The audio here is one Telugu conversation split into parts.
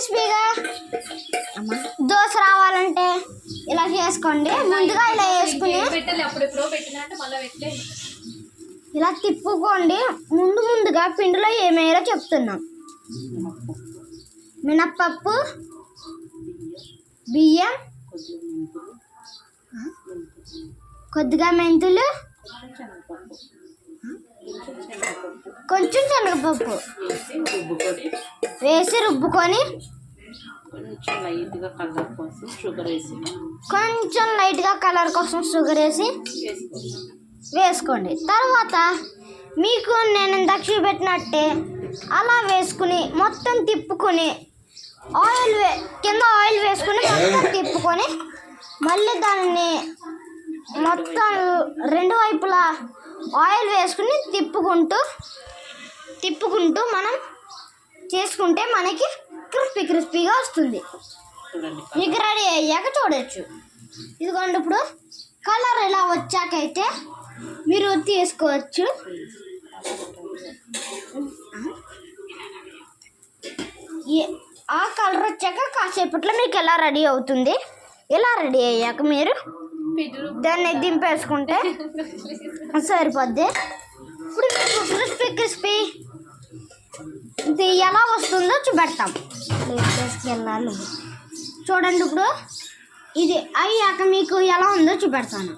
క్రిస్పీగా దోశ రావాలంటే ఇలా చేసుకోండి. ముందుగా ఇలా వేసుకుని ఇలా తిప్పుకోండి. ముందుగా పిండిలో ఏమేయాలో చెప్తున్నాం. మినప్పప్పు, బియ్యం, కొద్దిగా మెంతులు, కొంచెం శనగపప్పు వేసి రుబ్బుకొని కొంచెం లైట్గా కలర్ కోసం షుగర్ వేసి వేసుకోండి. తర్వాత మీకు నేను ఇందాక చూపెట్టినట్టే అలా వేసుకుని మొత్తం తిప్పుకొని కింద ఆయిల్ వేసుకుని మొత్తం తిప్పుకొని మళ్ళీ దానిని మొత్తం రెండు వైపులా ఆయిల్ వేసుకుని తిప్పుకుంటూ మనం చేసుకుంటే మనకి క్రిస్పీగా వస్తుంది. మీకు రెడీ అయ్యాక చూడొచ్చు. ఇదిగోండి, ఇప్పుడు కలర్ ఇలా వచ్చాకైతే మీరు తీసుకోవచ్చు. ఆ కలర్ వచ్చాక కాసేపట్లో మీకు ఎలా రెడీ అవుతుంది. ఇలా రెడీ అయ్యాక మీరు దాన్ని దింపేసుకుంటే సరిపోద్ది. ఇప్పుడు మీకు క్రిస్పీ ఇది ఎలా వస్తుందో చూపెడతాం. వెళ్ళాలి చూడండి. ఇప్పుడు ఇది అయ్యాక మీకు ఎలా ఉందో చూపెడతాను.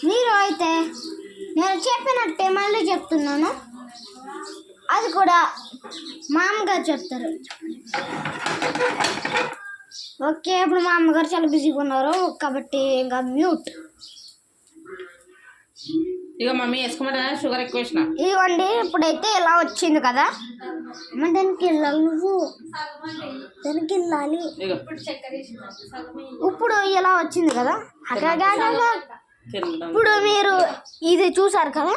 మీరు అయితే నేను చెప్పినట్టే మళ్ళీ చెప్తున్నాను, అది కూడా మా అమ్మగారు చెప్తారు. ఓకే, ఇప్పుడు మా అమ్మగారు చాలా బిజీగా ఉన్నారు కాబట్టి ఇంకా మ్యూట్. ఇక మమ్మీ వేసుకోమంటా షుగర్ ఎక్కువ వేసిన. ఇదిగోండి, ఇప్పుడైతే ఇలా వచ్చింది కదా. దానికి వెళ్ళాలి, నువ్వు దానికి వెళ్ళాలి. ఇప్పుడు ఇలా వచ్చింది కదా. ఇప్పుడు మీరు ఇది చూసారు కదా,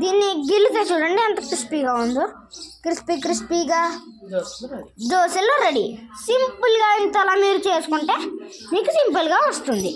దీన్ని గిల్లితే చూడండి ఎంత క్రిస్పీగా ఉందో. క్రిస్పీగా దోశలు రెడీ. సింపుల్గా ఇంతలా మీరు చేసుకుంటే మీకు సింపుల్గా వస్తుంది.